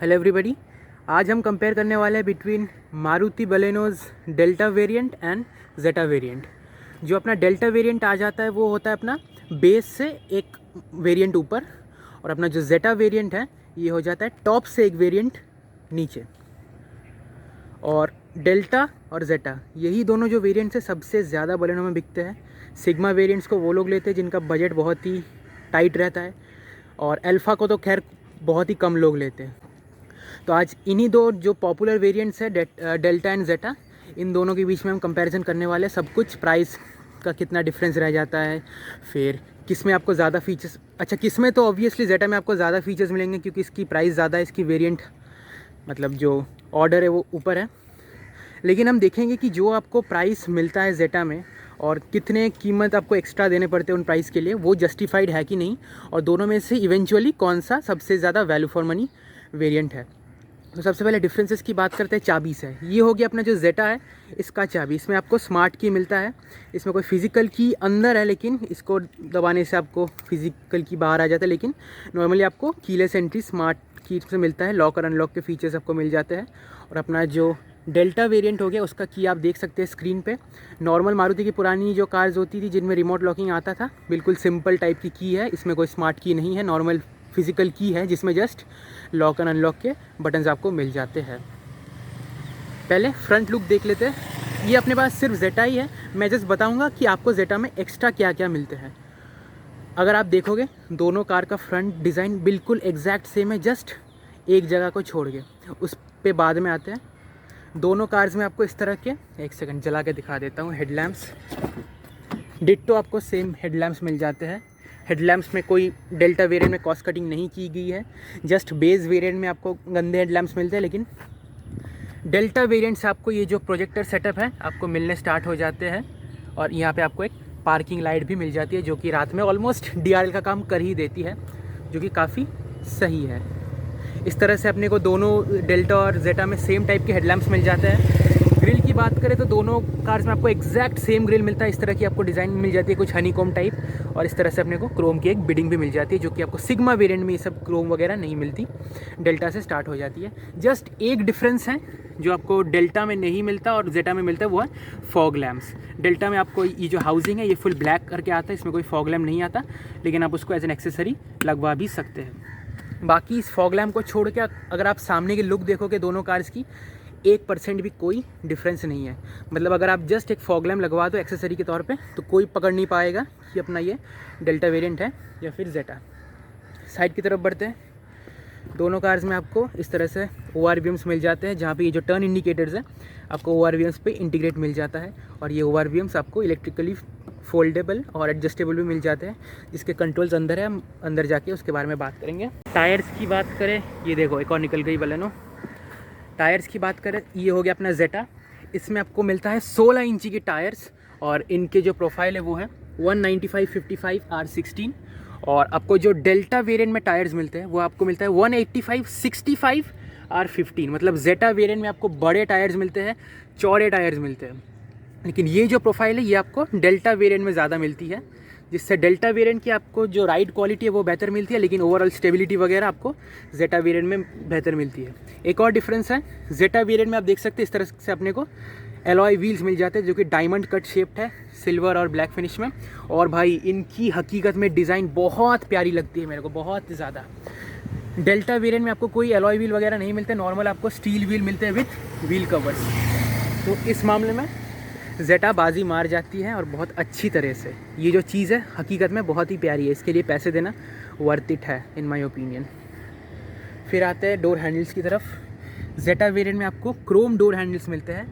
Hello everybody. आज हम compare करने वाले हैं between Maruti Baleno's delta variant and zeta variant. जो अपना डेल्टा वेरिएंट आ जाता है वो होता है अपना बेस से एक वेरिएंट ऊपर, और अपना जो जेटा वेरिएंट है ये हो जाता है टॉप से एक वेरिएंट नीचे। और डेल्टा और जेटा यही दोनों जो वेरिएंट्स है सबसे ज़्यादा बलेनो में बिकते हैं। सिग्मा वेरिएंट्स को वो लोग लेते हैं जिनका बजट बहुत ही टाइट रहता है, और अल्फ़ा को तो खैर बहुत ही कम लोग लेते हैं। तो आज इन्हीं दो जो पॉपुलर वेरिएंट्स है डेल्टा एंड जेटा, इन दोनों के बीच में हम कंपैरिजन करने वाले हैं। सब कुछ प्राइस का कितना डिफरेंस रह जाता है, फिर किस में आपको ज़्यादा फीचर्स, अच्छा किस में तो ऑब्वियसली जेटा में आपको ज़्यादा फीचर्स मिलेंगे क्योंकि इसकी प्राइस ज़्यादा है, इसकी वेरिएंट मतलब जो ऑर्डर है वो ऊपर है। लेकिन हम देखेंगे कि जो आपको प्राइस मिलता है जेटा में और कितने कीमत आपको एक्स्ट्रा देने पड़ते हैं उन प्राइस के लिए, वो जस्टिफाइड है कि नहीं, और दोनों में से इवेंचुअली कौन सा सबसे ज़्यादा वैल्यू फॉर मनी वेरिएंट है। तो सबसे पहले डिफरेंसेस की बात करते हैं चाबी से। ये हो गया अपना जो जेटा है, इसका चाबी, इसमें आपको स्मार्ट की मिलता है। इसमें कोई फिजिकल की अंदर है, लेकिन इसको दबाने से आपको फिजिकल की बाहर आ जाता है, लेकिन नॉर्मली आपको कीलेस एंट्री स्मार्ट की से मिलता है। लॉक और अनलॉक के फीचर्स आपको मिल जाते हैं। और अपना जो डेल्टा वेरिएंट हो गया उसका की आप देख सकते हैं स्क्रीन पे। नॉर्मल मारुति की पुरानी जो कार्स होती थी जिनमें रिमोट लॉकिंग आता था, बिल्कुल सिंपल टाइप की है। इसमें कोई स्मार्ट की नहीं है, नॉर्मल फिजिकल की है जिसमें जस्ट लॉक एंड अनलॉक के बटन्स आपको मिल जाते हैं। पहले फ्रंट लुक देख लेते हैं। ये अपने पास सिर्फ जेटा ही है। मैं जस्ट बताऊंगा कि आपको जेटा में एक्स्ट्रा क्या क्या मिलते हैं। अगर आप देखोगे दोनों कार का फ्रंट डिज़ाइन बिल्कुल एग्जैक्ट सेम है, जस्ट एक जगह को छोड़ के, उस पे बाद में आते हैं। दोनों कार्स में आपको इस तरह के, एक सेकंड जला के दिखा देता हूँ, हेडलैम्प्स डिट्टो आपको सेम हेडलैम्प्स मिल जाते हैं। हेडलैम्प्स में कोई डेल्टा वेरिएंट में कॉस्ट कटिंग नहीं की गई है, जस्ट बेस वेरिएंट में आपको गंदे हेडलैम्प्स मिलते हैं। लेकिन डेल्टा वेरिएंट से आपको ये जो प्रोजेक्टर सेटअप है आपको मिलने स्टार्ट हो जाते हैं, और यहाँ पे आपको एक पार्किंग लाइट भी मिल जाती है जो कि रात में ऑलमोस्ट DRL का काम कर ही देती है, जो कि काफ़ी सही है। इस तरह से अपने को दोनों डेल्टा और जेटा में सेम टाइप के हेडलैम्प्स मिल जाते हैं। ग्रिल की बात करें तो दोनों कार्स में आपको एग्जैक्ट सेम ग्रिल मिलता है। इस तरह की आपको डिज़ाइन मिल जाती है, कुछ हनीकॉम टाइप, और इस तरह से अपने को क्रोम की एक बिडिंग भी मिल जाती है, जो कि आपको सिग्मा वेरिएंट में ये सब क्रोम वगैरह नहीं मिलती, डेल्टा से स्टार्ट हो जाती है। जस्ट एक डिफरेंस है जो आपको डेल्टा में नहीं मिलता और जेटा में मिलता है, वो है फॉग लैम्प्स। डेल्टा में आपको ये जो हाउसिंग है ये फुल ब्लैक करके आता है, इसमें कोई फॉग लैम्प नहीं आता, लेकिन आप उसको एज एन एक्सेसरी लगवा भी सकते हैं। बाकी इस फॉग लैम्प को छोड़ के अगर आप सामने की लुक देखोगे दोनों कार्स की, 1% भी कोई डिफरेंस नहीं है। मतलब अगर आप जस्ट एक फॉग लैम्प लगवा दो एक्सेसरी के तौर पे, तो कोई पकड़ नहीं पाएगा कि अपना ये डेल्टा वेरिएंट है या फिर जेटा। साइड की तरफ बढ़ते हैं। दोनों कार्स में आपको इस तरह से ORVMs मिल जाते हैं, जहाँ पे ये जो टर्न इंडिकेटर्स है आपको ORVMs पे इंटीग्रेट मिल जाता है, और ये ORVMs आपको इलेक्ट्रिकली फोल्डेबल और एडजस्टेबल भी मिल जाते हैं, जिसके कंट्रोल्स अंदर है। हम अंदर जाके उसके बारे में बात करेंगे। टायर्स की बात करें, ये देखो एक और निकल गई बलेनो। टायर्स की बात करें, ये हो गया अपना जेटा। इसमें आपको मिलता है 16 इंची के टायर्स, और इनके जो प्रोफाइल है वो है 195/55 R16। और आपको जो डेल्टा वेरिएंट में टायर्स मिलते हैं वो आपको मिलता है 185/65 R15। मतलब जेटा वेरिएंट में आपको बड़े टायर्स मिलते हैं, चौड़े टायर्स मिलते हैं, लेकिन ये जो प्रोफाइल है ये आपको डेल्टा वेरिएंट में ज़्यादा मिलती है, जिससे डेल्टा वेरिएंट की आपको जो राइड क्वालिटी है वो बेहतर मिलती है, लेकिन ओवरऑल स्टेबिलिटी वगैरह आपको जेटा वेरिएंट में बेहतर मिलती है। एक और डिफरेंस है, जेटा वेरिएंट में आप देख सकते हैं इस तरह से अपने को एलॉय व्हील्स मिल जाते हैं, जो कि डायमंड कट शेप्ड है, सिल्वर और ब्लैक फिनिश में। और भाई इनकी हकीकत में डिज़ाइन बहुत प्यारी लगती है मेरे को, बहुत ज़्यादा। डेल्टा वेरिएंट में आपको कोई एलॉय व्हील वगैरह नहीं मिलते, नॉर्मल आपको स्टील व्हील मिलते हैं विथ व्हील कवर्स। तो इस मामले में जेटा बाजी मार जाती है, और बहुत अच्छी तरह से। ये जो चीज़ है हकीकत में बहुत ही प्यारी है, इसके लिए पैसे देना वर्थ इट है इन माय ओपिनियन। फिर आते हैं डोर हैंडल्स की तरफ। जेटा वेरिएंट में आपको क्रोम डोर हैंडल्स मिलते हैं,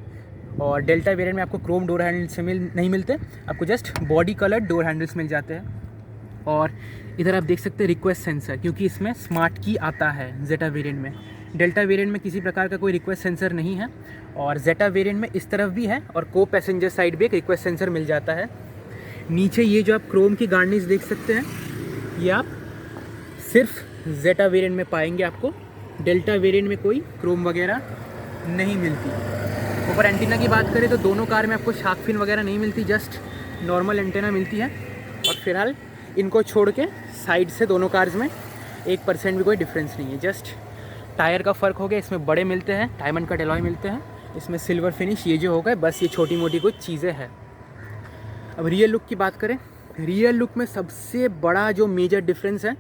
और डेल्टा वेरिएंट में आपको क्रोम डोर हैंडल्स नहीं मिलते, आपको just body colour door handles मिल जाते हैं। और इधर आप देख सकते हैं रिक्वेस्ट सेंसर, क्योंकि इसमें स्मार्ट की आता है जेटा वेरिएंट में। डेल्टा वेरिएंट में किसी प्रकार का कोई रिक्वेस्ट सेंसर नहीं है, और जेटा वेरिएंट में इस तरफ भी है, और को पैसेंजर साइड भी एक रिक्वेस्ट सेंसर मिल जाता है। नीचे ये जो आप क्रोम की गार्निश देख सकते हैं, ये आप सिर्फ जेटा वेरिएंट में पाएंगे, आपको डेल्टा वेरिएंट में कोई क्रोम वगैरह नहीं मिलती। ऊपर एंटीना की बात करें तो दोनों कार में आपको शार्क फिन वगैरह नहीं मिलती, जस्ट नॉर्मल एंटीना मिलती है। और फिलहाल इनको छोड़ के साइड से दोनों कार्स में 1% भी कोई डिफरेंस नहीं है, जस्ट टायर का फ़र्क हो गया, इसमें बड़े मिलते हैं, डायमंड कट एलॉय मिलते हैं, इसमें सिल्वर फिनिश, ये जो हो गए बस ये छोटी मोटी कुछ चीज़ें हैं। अब रियल लुक की बात करें, रियल लुक में सबसे बड़ा जो मेजर डिफरेंस है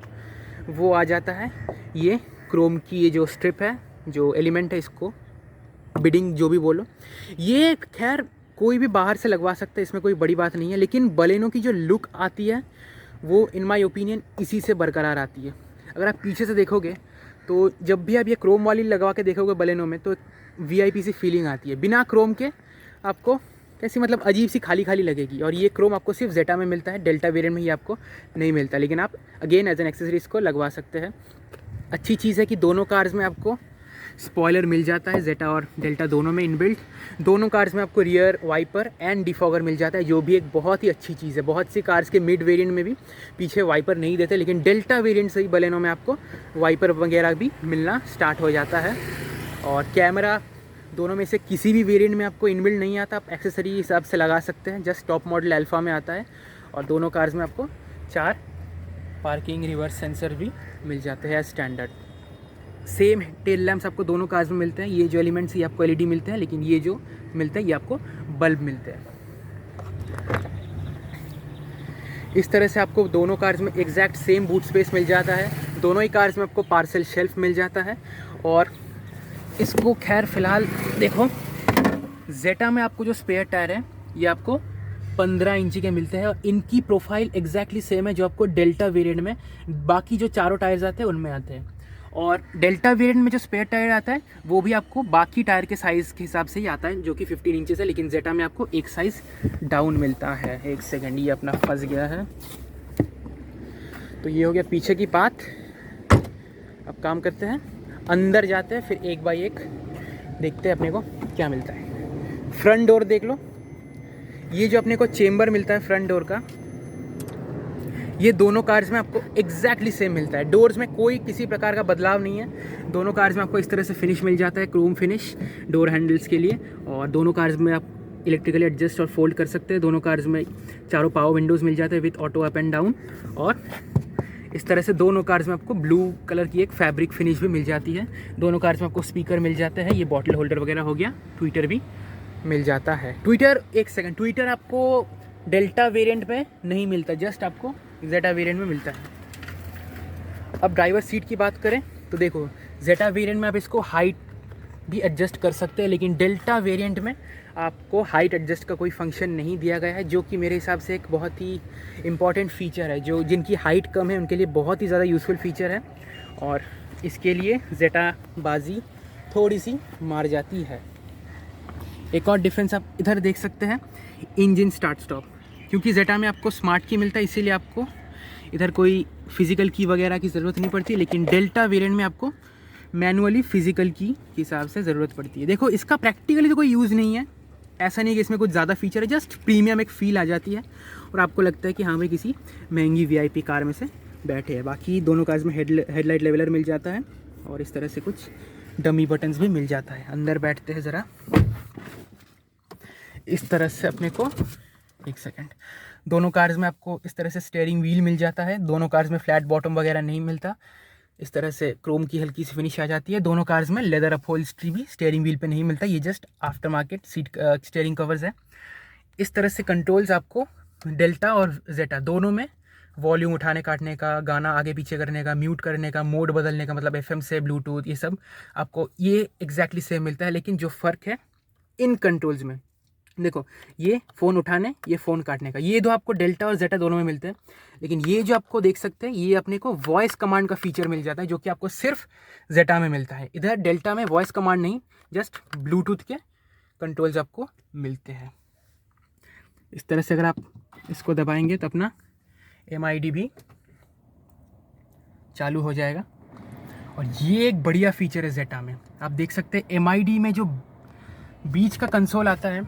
वो आ जाता है ये क्रोम की ये जो स्ट्रिप है, जो एलिमेंट है, इसको बिडिंग जो भी बोलो, ये खैर कोई भी बाहर से लगवा सकता है, इसमें कोई बड़ी बात नहीं है, लेकिन बलेनो की जो लुक आती है वो इन माय ओपिनियन इसी से बरकरार आती है। अगर आप पीछे से देखोगे तो जब भी आप ये क्रोम वाली लगवा के देखोगे बलेनो में तो वीआईपी सी फीलिंग आती है। बिना क्रोम के आपको कैसी मतलब अजीब सी खाली खाली लगेगी, और ये क्रोम आपको सिर्फ जेटा में मिलता है, डेल्टा वेरिएंट में ही आपको नहीं मिलता, लेकिन आप अगेन एज एन एक्सेसरी इसको लगवा सकते हैं। अच्छी चीज़ है कि दोनों कार्स में आपको स्पॉयलर मिल जाता है, जेटा और डेल्टा दोनों में इनबिल्ट। दोनों कार्स में आपको रियर वाइपर एंड डिफॉगर मिल जाता है, जो भी एक बहुत ही अच्छी चीज़ है। बहुत सी कार्स के मिड वेरिएंट में भी पीछे वाइपर नहीं देते, लेकिन डेल्टा वेरिएंट से ही बलेनो में आपको वाइपर वगैरह भी मिलना स्टार्ट हो जाता है। और कैमरा दोनों में से किसी भी वेरिएंट में आपको इनबिल्ट नहीं आता, आप एक्सेसरी हिसाब से लगा सकते हैं, जस्ट टॉप मॉडल अल्फा में आता है। और दोनों कार्स में आपको 4 पार्किंग रिवर्स सेंसर भी मिल जाते हैं स्टैंडर्ड। सेम टेल लैम्प्स आपको दोनों कार्स में मिलते हैं। ये जो एलिमेंट्स ये आपको एलईडी मिलते हैं, लेकिन ये जो मिलते हैं ये आपको बल्ब मिलते हैं। इस तरह से आपको दोनों कार्स में एग्जैक्ट सेम बूट स्पेस मिल जाता है। दोनों ही कार्स में आपको पार्सल शेल्फ मिल जाता है। और इसको खैर फ़िलहाल देखो, जेटा में आपको जो स्पेयर टायर है ये आपको 15 इंची के मिलते हैं, और इनकी प्रोफाइल एग्जैक्टली सेम है जो आपको डेल्टा वेरिएंट में बाकी जो चारों टायर्स आते हैं उनमें आते हैं। और डेल्टा वेरिएंट में जो स्पेयर टायर आता है वो भी आपको बाकी टायर के साइज़ के हिसाब से ही आता है, जो कि 15 इंचेस है, लेकिन जेटा में आपको एक साइज़ डाउन मिलता है। एक सेकेंड, ये अपना फंस गया है। तो ये हो गया पीछे की बात। अब काम करते हैं, अंदर जाते हैं, फिर एक बाई एक देखते हैं अपने को क्या मिलता है। फ्रंट डोर देख लो, ये जो अपने को चेम्बर मिलता है फ्रंट डोर का, ये दोनों कार्स में आपको एग्जैक्टली सेम मिलता है। डोर्स में कोई किसी प्रकार का बदलाव नहीं है। दोनों कार्स में आपको इस तरह से फिनिश मिल जाता है, क्रोम फिनिश डोर हैंडल्स के लिए। और दोनों कार्स में आप इलेक्ट्रिकली एडजस्ट और फोल्ड कर सकते हैं। दोनों कार्स में चारों पावर विंडोज़ मिल जाते हैं with auto up and down. और इस तरह से दोनों कार्स में आपको ब्लू कलर की एक फैब्रिक फिनिश भी मिल जाती है। दोनों कार्स में आपको स्पीकर मिल जाता है, ये बॉटल होल्डर वगैरह हो गया, ट्विटर भी मिल जाता है। ट्विटर, एक सेकंड, ट्विटर आपको डेल्टा वेरिएंट में नहीं मिलता, जस्ट आपको जेटा वेरिएंट में मिलता है। अब ड्राइवर सीट की बात करें तो देखो, जेटा वेरिएंट में आप इसको हाइट भी एडजस्ट कर सकते हैं, लेकिन डेल्टा वेरिएंट में आपको हाइट एडजस्ट का कोई फंक्शन नहीं दिया गया है, जो कि मेरे हिसाब से एक बहुत ही इम्पॉर्टेंट फ़ीचर है। जो जिनकी हाइट कम है उनके लिए बहुत ही ज़्यादा यूज़फुल फ़ीचर है, और इसके लिए जेटा बाजी थोड़ी सी मार जाती है। एक और डिफरेंस आप इधर देख सकते हैं, इंजन स्टार्ट स्टॉप। क्योंकि जेटा में आपको स्मार्ट की मिलता है, इसीलिए आपको इधर कोई फिज़िकल की वगैरह की ज़रूरत नहीं पड़ती, लेकिन डेल्टा वेरिएंट में आपको मैनुअली फिज़िकल की के हिसाब से ज़रूरत पड़ती है। देखो, इसका प्रैक्टिकली तो कोई यूज़ नहीं है, ऐसा नहीं कि इसमें कुछ ज़्यादा फीचर है, जस्ट प्रीमियम एक फ़ील आ जाती है और आपको लगता है कि हाँ भाई किसी महंगी वीआईपी कार में से बैठे हैं। बाकी दोनों कार्स में हेडलाइट लेवलर मिल जाता है, और इस तरह से कुछ डमी बटन्स भी मिल जाता है। अंदर बैठते हैं ज़रा, इस तरह से अपने को, एक सेकेंड, दोनों कार्स में आपको इस तरह से स्टीयरिंग व्हील मिल जाता है। दोनों कार्स में फ्लैट बॉटम वगैरह नहीं मिलता, इस तरह से क्रोम की हल्की सी फिनिश आ जाती है। दोनों कार्स में लेदर अपहोल्स्ट्री भी स्टीयरिंग व्हील पे नहीं मिलता, ये just after market seat steering covers है। इस तरह से कंट्रोल्स आपको डेल्टा और जेटा दोनों में, वॉल्यूम उठाने काटने का, गाना आगे पीछे करने का, म्यूट करने का, मोड बदलने का, मतलब एफएम से ब्लूटूथ, ये सब आपको ये एग्जैक्टली सेम मिलता है। लेकिन जो फ़र्क है इन कंट्रोल्स में, देखो, ये फ़ोन उठाने, ये फ़ोन काटने का, ये दो आपको डेल्टा और जेटा दोनों में मिलते हैं। लेकिन ये जो आपको देख सकते हैं, ये अपने को वॉइस कमांड का फीचर मिल जाता है, जो कि आपको सिर्फ जेटा में मिलता है। इधर डेल्टा में वॉइस कमांड नहीं, जस्ट ब्लूटूथ के कंट्रोल्स आपको मिलते हैं। इस तरह से अगर आप इसको दबाएंगे तो अपना MID भी चालू हो जाएगा। और ये एक बढ़िया फीचर है जेटा में, आप देख सकते हैं MID में जो बीच का कंसोल आता है,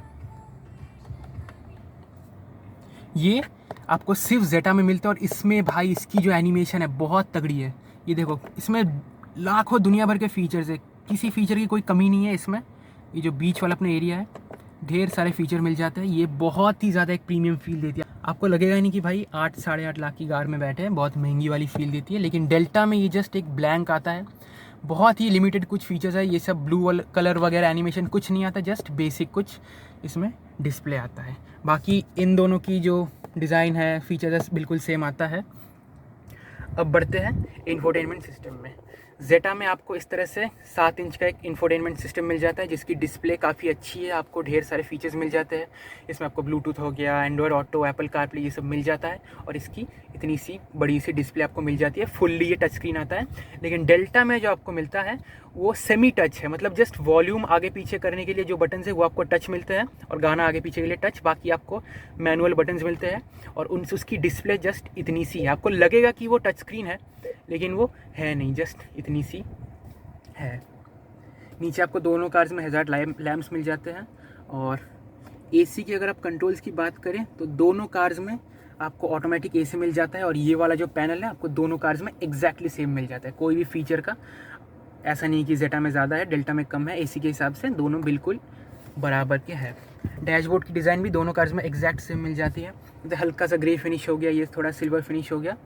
ये आपको सिर्फ जेटा में मिलता है। और इसमें भाई इसकी जो एनिमेशन है बहुत तगड़ी है। ये देखो, इसमें लाखों दुनिया भर के फीचर्स है, किसी फीचर की कोई कमी नहीं है इसमें। ये जो बीच वाला अपना एरिया है, ढेर सारे फीचर मिल जाते हैं। ये बहुत ही ज़्यादा एक प्रीमियम फील देती है, आपको लगेगा नहीं कि भाई 8 साढ़े 8 लाख की कार में बैठे हैं, बहुत महंगी वाली फील देती है। लेकिन डेल्टा में ये जस्ट एक ब्लैंक आता है, बहुत ही लिमिटेड कुछ फीचर्स है, ये सब ब्लू कलर वगैरह एनिमेशन कुछ नहीं आता, जस्ट बेसिक कुछ इसमें डिस्प्ले आता है। बाकी इन दोनों की जो डिज़ाइन है, फीचर्स बिल्कुल सेम आता है। अब बढ़ते हैं इंफोटेनमेंट सिस्टम में। जेटा में आपको इस तरह से 7 इंच का एक इंफोटेनमेंट सिस्टम मिल जाता है, जिसकी डिस्प्ले काफ़ी अच्छी है, आपको ढेर सारे फीचर्स मिल जाते हैं। इसमें आपको ब्लूटूथ हो गया, एंड्रॉयड ऑटो, एप्पल कारप्ले, ये सब मिल जाता है। और इसकी इतनी सी बड़ी सी डिस्प्ले आपको मिल जाती है, फुल्ली ये टच स्क्रीन आता है। लेकिन डेल्टा में जो आपको मिलता है वो सेमी टच है, मतलब जस्ट वॉल्यूम आगे पीछे करने के लिए जो बटन है वो आपको टच मिलते हैं, और गाना आगे पीछे के लिए टच, बाकी आपको मैनुअल बटन्स मिलते हैं। और उसकी डिस्प्ले जस्ट इतनी सी है, आपको लगेगा कि वो टच स्क्रीन है लेकिन वो है नहीं, जस्ट इतनी सी है। नीचे आपको दोनों कार्स में हैजार्ड लैम्प्स मिल जाते हैं। और एसी की अगर आप कंट्रोल्स की बात करें तो दोनों कार्स में आपको ऑटोमेटिक एसी मिल जाता है, और ये वाला जो पैनल है आपको दोनों कार्स में एग्जैक्टली सेम मिल जाता है। कोई भी फीचर का ऐसा नहीं कि जेटा में ज़्यादा है, डेल्टा में कम है, एसी के हिसाब से दोनों बिल्कुल बराबर के हैं। डैशबोर्ड की डिज़ाइन भी दोनों कार्स में एग्जैक्ट सेम मिल जाती है। इधर हल्का सा ग्रे फिनिश हो गया, ये थोड़ा सिल्वर फिनिश हो गया,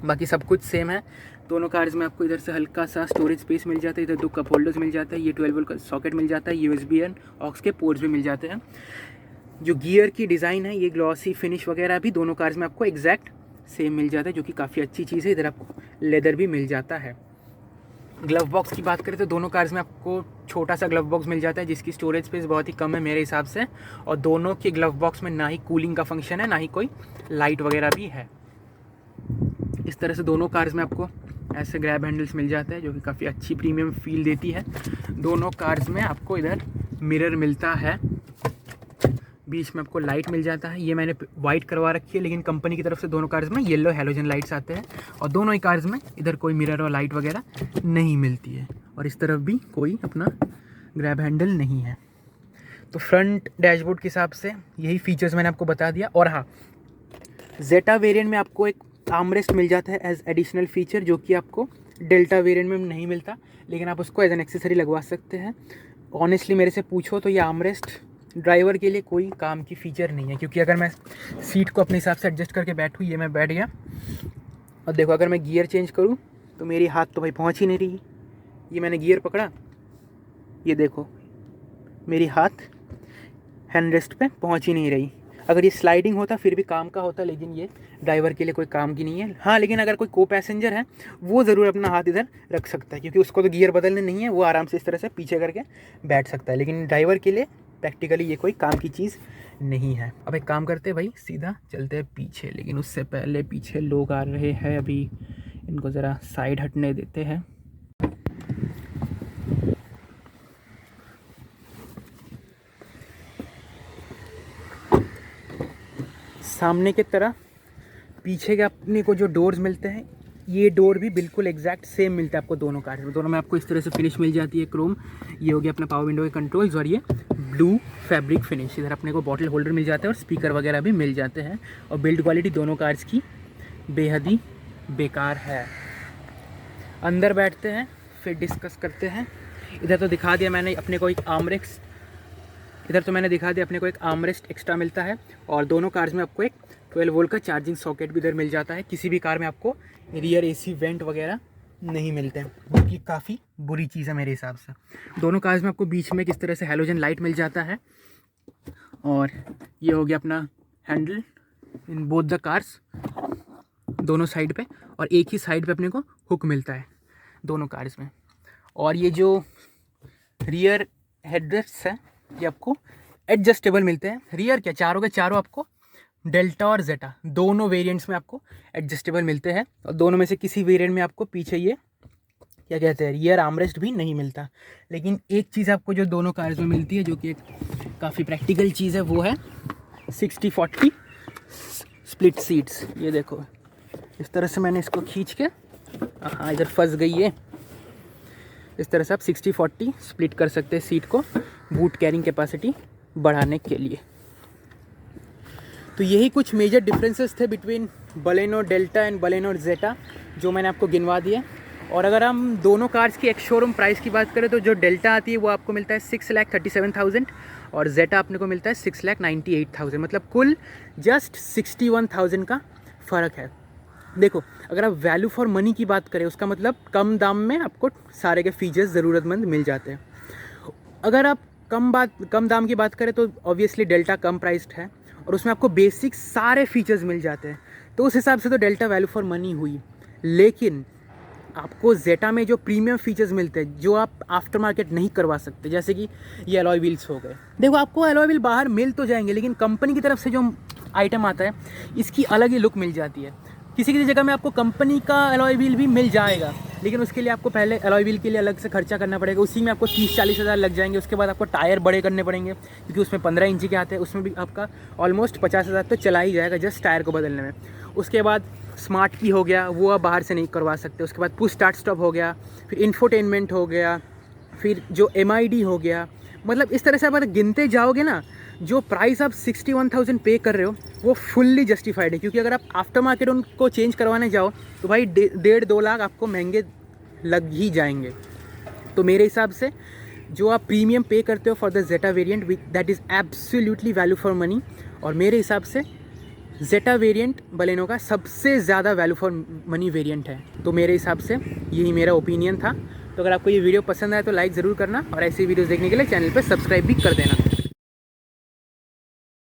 बाकी सब कुछ सेम है। दोनों कार्स में आपको इधर से हल्का सा स्टोरेज स्पेस मिल जाता है, इधर 2 कप होल्डर्स मिल जाता है, ये 12 वोल्ट का सॉकेट मिल जाता है, USB एंड ऑक्स के पोर्ट्स भी मिल जाते हैं। जो गियर की डिज़ाइन है, ये ग्लॉसी फिनिश वगैरह भी दोनों कार्स में आपको एग्जैक्ट सेम मिल जाता है, जो कि काफ़ी अच्छी चीज़ है। इधर आपको लेदर भी मिल जाता है। ग्लव बॉक्स की बात करें तो दोनों कार्स में आपको छोटा सा ग्लव बॉक्स मिल जाता है, जिसकी स्टोरेज स्पेस बहुत ही कम है मेरे हिसाब से। और दोनों के ग्लव बॉक्स में ना ही कूलिंग का फंक्शन है, ना ही कोई लाइट वगैरह भी है। इस तरह से दोनों कार्स में आपको ऐसे ग्रैब हैंडल्स मिल जाते हैं, जो कि काफ़ी अच्छी प्रीमियम फील देती है। दोनों कार्स में आपको इधर मिरर मिलता है, बीच में आपको लाइट मिल जाता है। ये मैंने वाइट करवा रखी है, लेकिन कंपनी की तरफ से दोनों कार्स में येलो हैलोजन लाइट्स आते हैं। और दोनों ही कार्स में इधर कोई मिरर और लाइट वगैरह नहीं मिलती है, और इस तरफ भी कोई अपना ग्रैब हैंडल नहीं है। तो फ्रंट डैशबोर्ड के हिसाब से यही फीचर्स मैंने आपको बता दिया। और हाँ, जेटा वेरिएंट में आपको एक आर्मरेस्ट मिल जाता है एज एडिशनल फीचर, जो कि आपको डेल्टा वेरिएंट में नहीं मिलता, लेकिन आप उसको एज एन एक्सेसरी लगवा सकते हैं। ऑनेस्टली मेरे से पूछो तो ये आर्मरेस्ट ड्राइवर के लिए कोई काम की फ़ीचर नहीं है, क्योंकि अगर मैं सीट को अपने हिसाब से एडजस्ट करके बैठूँ, ये मैं बैठ गया, और देखो अगर मैं गियर चेंज करूँ तो मेरी हाथ तो भाई पहुँच ही नहीं रही। ये मैंने गियर पकड़ा, ये देखो मेरी हाथ हैंड रेस्ट पे पहुँच ही नहीं रही। अगर ये स्लाइडिंग होता फिर भी काम का होता, लेकिन ये ड्राइवर के लिए कोई काम की नहीं है। हाँ, लेकिन अगर कोई को पैसेंजर है वो ज़रूर अपना हाथ इधर रख सकता है, क्योंकि उसको तो गियर बदलने नहीं है, वो आराम से इस तरह से पीछे करके बैठ सकता है। लेकिन ड्राइवर के लिए प्रैक्टिकली ये कोई काम की चीज़ नहीं है। अब एक काम करते हैं भाई, सीधा चलते हैं पीछे, लेकिन उससे पहले पीछे लोग आ रहे हैं, अभी इनको ज़रा साइड हटने देते हैं। सामने की तरह पीछे के अपने को जो डोर्स मिलते हैं, ये डोर भी बिल्कुल एग्जैक्ट सेम मिलता है आपको दोनों कार में। दोनों में आपको इस तरह से फिनिश मिल जाती है, क्रोम। ये हो गया अपना पावर विंडो के कंट्रोल्स, और ये ब्लू फैब्रिक फिनिश। इधर अपने को बॉटल होल्डर मिल जाता है, और स्पीकर वगैरह भी मिल जाते हैं। और बिल्ड क्वालिटी दोनों कार्स की बेहद ही बेकार है। अंदर बैठते हैं फिर डिस्कस करते हैं। इधर तो दिखा दिया मैंने अपने को एक आर्मरेस्ट, एक्स्ट्रा मिलता है। और दोनों कार्स में आपको एक 12 वोल्ट का चार्जिंग सॉकेट भी इधर मिल जाता है। किसी भी कार में आपको रियर एसी वेंट वगैरह नहीं मिलते हैं, जो कि काफ़ी बुरी चीज़ है मेरे हिसाब से। दोनों कार्स में आपको बीच में किस तरह से हैलोजन लाइट मिल जाता है। और ये हो गया अपना handle in both the cars, दोनों साइड पे, और एक ही साइड पे अपने को हुक मिलता है दोनों कार्स में। और ये जो रियर हेडरेस्ट है, ये आपको एडजस्टेबल मिलते हैं। रियर क्या, चारों के चारों आपको डेल्टा और जेटा दोनों वेरिएंट्स में आपको एडजस्टेबल मिलते हैं। और दोनों में से किसी वेरिएंट में आपको पीछे ये क्या कहते हैं, रियर आर्मरेस्ट भी नहीं मिलता। लेकिन एक चीज़ आपको जो दोनों कार्स में मिलती है, जो कि एक काफ़ी प्रैक्टिकल चीज़ है, वो है 60-40 स्प्लिट सीट्स। ये देखो इस तरह से मैंने इसको खींच के, हाँ इधर फंस गई है। इस तरह से आप 60-40 स्प्लिट कर सकते हैं सीट को, बूट कैरिंग कैपेसिटी बढ़ाने के लिए। तो यही कुछ मेजर डिफरेंसेस थे between Baleno delta and Baleno zeta, जो मैंने आपको गिनवा दिए। और अगर हम दोनों कार्स की एक शोरूम प्राइस की बात करें, तो जो डेल्टा आती है वो आपको मिलता है 6,37,000, और जेटा अपने को मिलता है 6,98,000। मतलब कुल जस्ट 61,000 का फ़र्क है। देखो, अगर आप वैल्यू फॉर मनी की बात करें, उसका मतलब कम दाम में आपको सारे के फीचर्स ज़रूरतमंद मिल जाते हैं। अगर आप कम दाम की बात करें तो ऑब्वियसली डेल्टा कम प्राइस्ड है और उसमें आपको बेसिक सारे फीचर्स मिल जाते हैं, तो उस हिसाब से तो डेल्टा वैल्यू फॉर मनी हुई। लेकिन आपको जेटा में जो प्रीमियम फीचर्स मिलते हैं जो आप आफ्टर मार्केट नहीं करवा सकते, जैसे कि ये अलॉय व्हील्स हो गए। देखो, आपको अलॉय व्हील बाहर मिल तो जाएंगे, लेकिन कंपनी की तरफ से जो आइटम आता है इसकी अलग ही लुक मिल जाती है। किसी किसी जगह में आपको कंपनी का अलॉय व्हील भी मिल जाएगा, लेकिन उसके लिए आपको पहले अलॉय व्हील के लिए अलग से खर्चा करना पड़ेगा, उसी में आपको 30-40 हज़ार लग जाएंगे। उसके बाद आपको टायर बड़े करने पड़ेंगे, क्योंकि उसमें 15 इंची के आते हैं, उसमें भी आपका ऑलमोस्ट 50 हज़ार तो चला ही जाएगा जस्ट टायर को बदलने में। उसके बाद स्मार्ट की हो गया, वो आप बाहर से नहीं करवा सकते। उसके बाद पुश स्टार्ट स्टॉप हो गया, फिर इंफोटेनमेंट हो गया, फिर जो MID हो गया। मतलब इस तरह से अगर गिनते जाओगे ना, जो प्राइस आप 61,000 पे कर रहे हो वो फुल्ली जस्टिफाइड है, क्योंकि अगर आप आफ्टर मार्केट उनको चेंज करवाने जाओ तो भाई 1.5-2 लाख आपको महंगे लग ही जाएंगे। तो मेरे हिसाब से जो आप प्रीमियम पे करते हो for the Zeta variant, that is absolutely value for money. और मेरे हिसाब से जेटा वेरिएंट बलेनो का सबसे ज़्यादा वैल्यू फॉर मनी वेरिएंट है। तो मेरे हिसाब से यही मेरा ओपिनियन था। तो अगर आपको ये वीडियो पसंद आए तो लाइक ज़रूर करना, और ऐसी वीडियोस देखने के लिए चैनल पर सब्सक्राइब भी कर देना।